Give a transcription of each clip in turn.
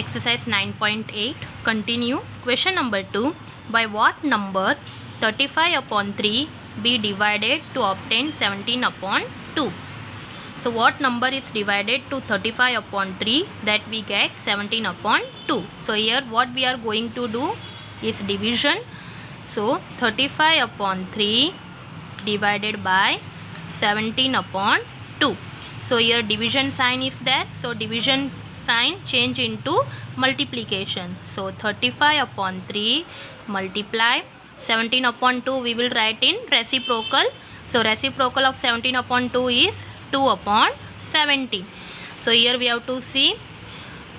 exercise 9.8. Continue. Question number 2. By what number 35 upon 3 be divided to obtain 17 upon 2? So what number is divided to 35 upon 3 that we get 17 upon 2? So here what we are going to do is division. So 35 upon 3 divided by 17 upon 2. So here division sign is there. So division sign change into multiplication. So 35 upon 3 multiply 17 upon 2 we will write in reciprocal. So reciprocal of 17 upon 2 is 2 upon 17. So here we have to see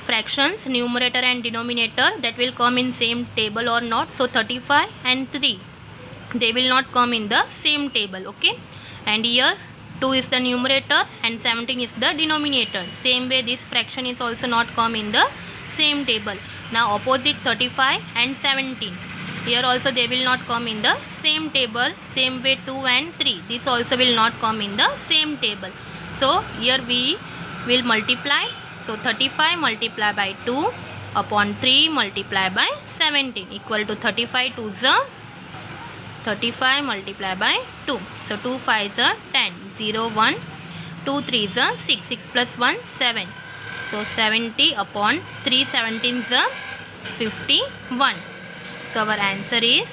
fractions, numerator and denominator, that will come in same table or not. So 35 and 3 they will not come in the same table. Okay, and here 2 is the numerator and 17 is the denominator. Same way this fraction is also not come in the same table. Now opposite 35 and 17, here also they will not come in the same table. Same way 2 and 3, this also will not come in the same table. So here we will multiply. So 35 multiply by 2 upon 3 multiply by 17 equal to 35 to the 35 multiply by 2. So 2 5 is 10, 0 1, 2 3 is 6, 6 plus 1 7. So 70 upon 3 17 is 51. So our answer is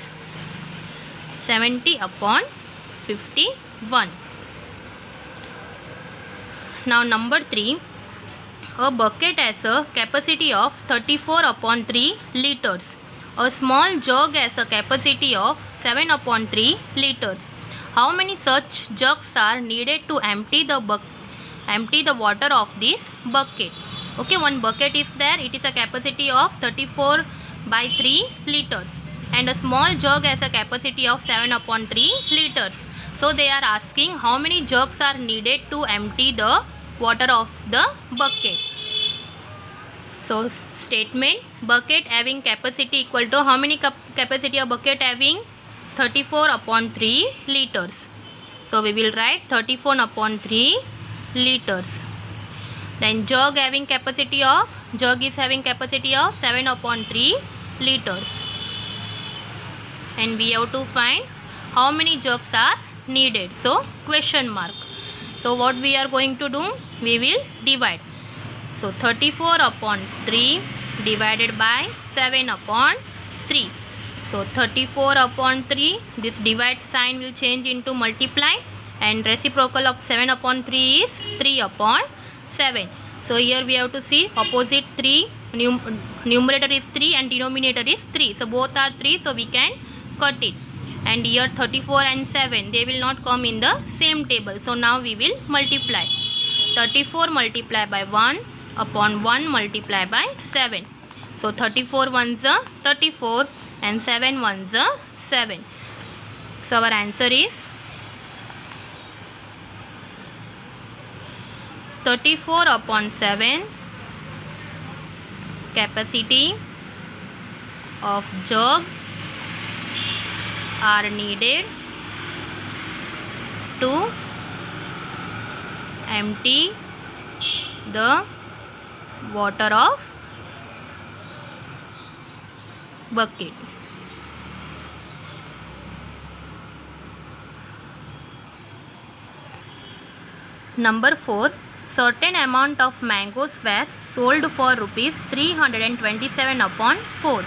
70 upon 51. Now number 3. A bucket has a capacity of 34 upon 3 liters. A small jug has a capacity of 7 upon 3 liters. How many such jugs are needed to empty the water of this bucket? Okay, one bucket is there. It is a capacity of 34 by 3 liters. And a small jug has a capacity of 7 upon 3 liters. So they are asking how many jugs are needed to empty the water of the bucket. So statement, bucket having capacity equal to how many capacity of bucket having? 34 upon 3 liters. So we will write 34 upon 3 liters. Then jug having capacity of, jug is having capacity of 7 upon 3 liters. And we have to find how many jugs are needed. So question mark. So what we are going to do? We will divide. So 34 upon 3 divided by 7 upon 3. So 34 upon 3, this divide sign will change into multiply, and reciprocal of 7 upon 3 is 3 upon 7. So here we have to see opposite 3, numerator is 3 and denominator is 3. So both are 3, so we can cut it. And here 34 and 7, they will not come in the same table. So now we will multiply. 34 multiply by 1 upon 1 multiply by 7. So 34 ones are 34 and 7 ones are 7. So our answer is 34 upon 7 capacity of jug are needed to empty the water of bucket. Number 4. Certain amount of mangoes were sold for rupees 327 upon 4.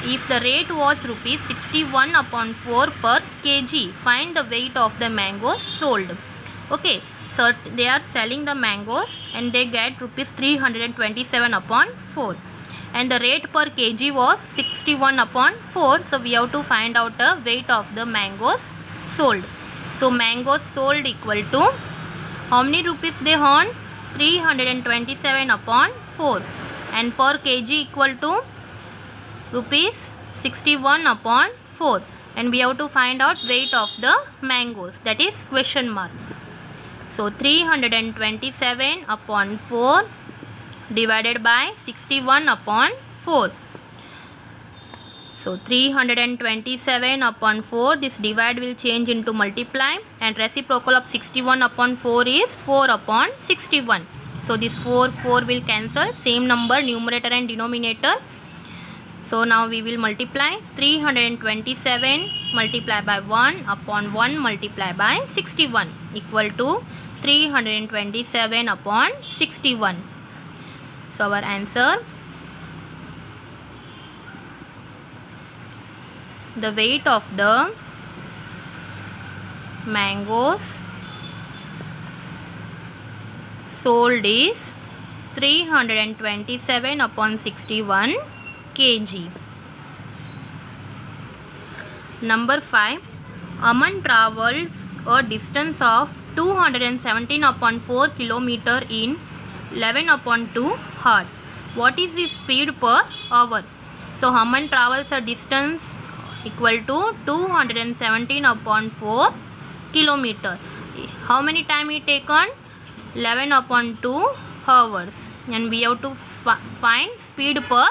If the rate was rupees 61 upon 4 per kg, find the weight of the mangoes sold. Okay, so they are selling the mangoes and they get rupees 327 upon 4. And the rate per kg was 61 upon 4. So we have to find out the weight of the mangoes sold. So mangoes sold equal to how many rupees they earn? 327 upon 4. And per kg equal to rupees 61 upon 4. And we have to find out weight of the mangoes, that is question mark. So 327 upon 4 divided by 61 upon 4. So 327 upon 4, this divide will change into multiply, and reciprocal of 61 upon 4 is 4 upon 61. So this 4 will cancel, same number numerator and denominator. So now we will multiply 327 multiply by 1 upon 1 multiply by 61 equal to 327 upon 61. So our answer, the weight of the mangoes sold is 327 upon 61 kg. Number 5. Aman travels a distance of 217 upon 4 km in 11 upon 2 hours. What is the speed per hour? So Aman travels a distance equal to 217 upon 4 km. How many time it taken? 11 upon 2 hours. And we have to find speed per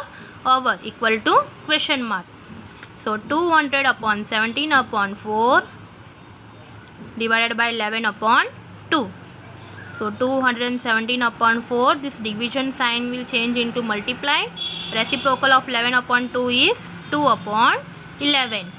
hour equal to question mark. So 200 upon 17 upon 4 divided by 11 upon 2. So 217 upon 4, this division sign will change into multiply. Reciprocal of 11 upon 2 is 2 upon 11.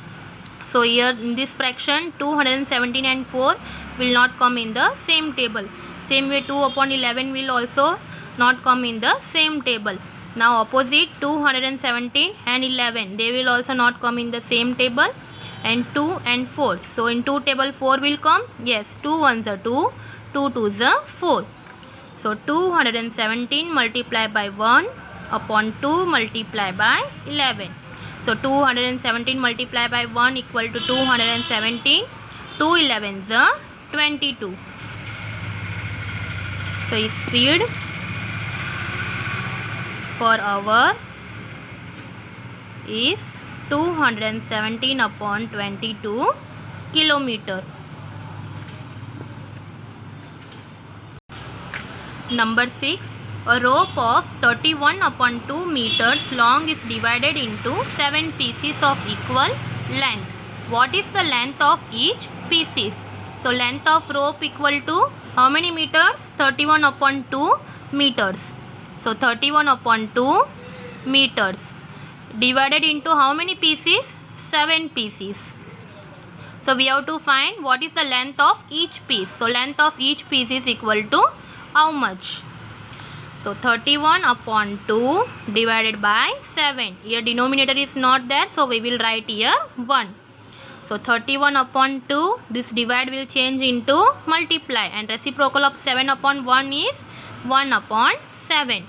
So here in this fraction 217 and 4 will not come in the same table. Same way 2 upon 11 will also not come in the same table. Now opposite 217 and 11, they will also not come in the same table, and 2 and 4. So in 2 table 4 will come. Yes, 2 ones are 2, 2 twos are 4. So 217 multiplied by 1 upon 2 multiplied by 11. So 217 multiplied by 1 equal to 217. 2 11s are 22. So speed per hour is 217 upon 22 kilometer. Number 6. A rope of 31 upon 2 meters long is divided into 7 pieces of equal length. What is the length of each pieces? So length of rope equal to how many meters? 31 upon 2 meters. So 31 upon 2 meters divided into how many pieces? 7 pieces. So we have to find what is the length of each piece. So length of each piece is equal to how much? So 31 upon 2 divided by 7. Here denominator is not there, so we will write here 1. So 31 upon 2, this divide will change into multiply, and reciprocal of 7 upon 1 is 1 upon 7.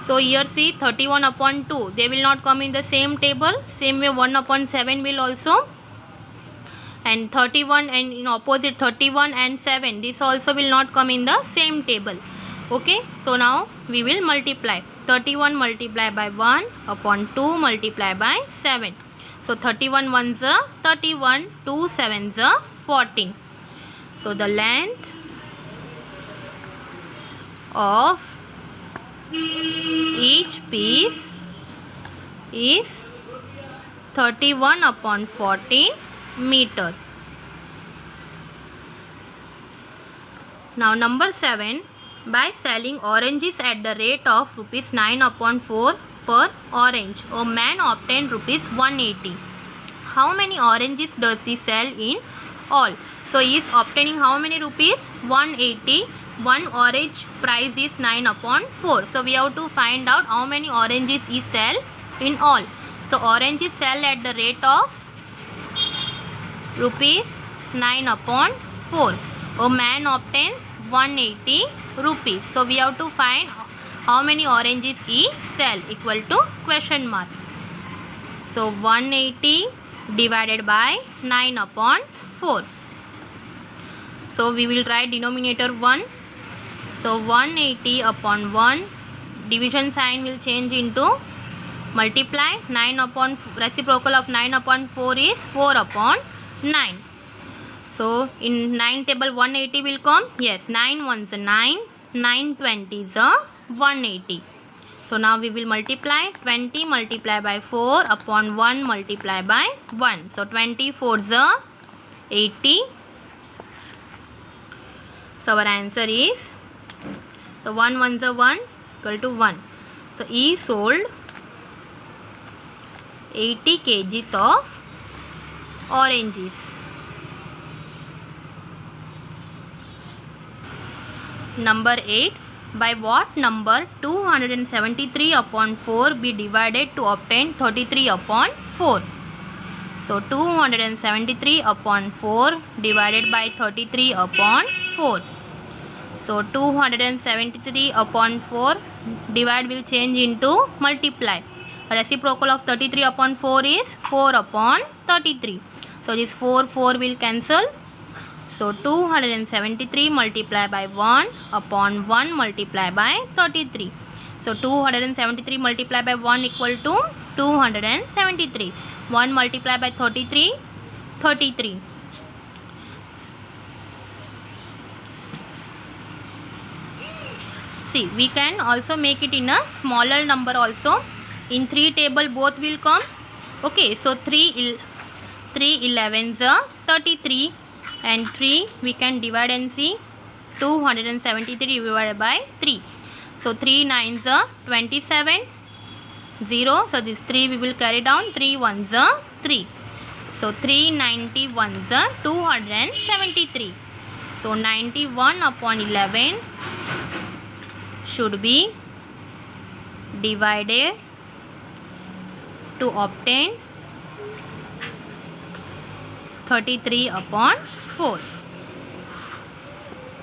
So here see 31 upon 2, they will not come in the same table. Same way 1 upon 7 will also, and 31 and in opposite 31 and 7, this also will not come in the same table. Okay, so now we will multiply. 31 multiply by 1 upon 2 multiply by 7. So 31 ones are 31, 2 sevens are 14. So the length of each piece is 31 upon 14 meter. Now number 7. By selling oranges at the rate of rupees 9 upon 4 per orange, a man obtained rupees 180. How many oranges does he sell in all? So he is obtaining how many rupees? 180. One orange price is 9 upon 4. So we have to find out how many oranges he sell in all. So oranges sell at the rate of rupees 9 upon 4. A man obtains 180 rupees. So we have to find how many oranges he sell equal to question mark. So 180 divided by 9 upon 4. So we will write denominator 1. So 180 upon 1, division sign will change into multiply. 9 upon reciprocal of 9 upon 4 is 4 upon 9. So in 9 table 180 will come. Yes, 9 ones are 9, 9 20s are 180. So now we will multiply. 20 multiply by 4 upon 1 multiply by 1. So 24 is 80. So our answer is So 1 ones are 1 equal to 1. So E sold 80 kgs of oranges. Number 8. By what number 273 upon 4 be divided to obtain 33 upon 4? So 273 upon 4 divided by 33 upon 4. So 273 upon 4 divide will change into multiply. Reciprocal of 33 upon 4 is 4 upon 33. So this 4 will cancel. So 273 multiplied by 1 upon 1 multiplied by 33. So 273 multiplied by 1 equal to 273. 1 multiplied by 33, 33. See, we can also make it in a smaller number also. In 3 table both will come. Okay, so 3 11s are 33 and 3 we can divide and see. 273 divided by 3. So 3 9s are 27. 0. So this 3 we will carry down. 3 1s are 3. So 391s are 273. So 91 upon 11 should be divided to obtain 33 upon 4.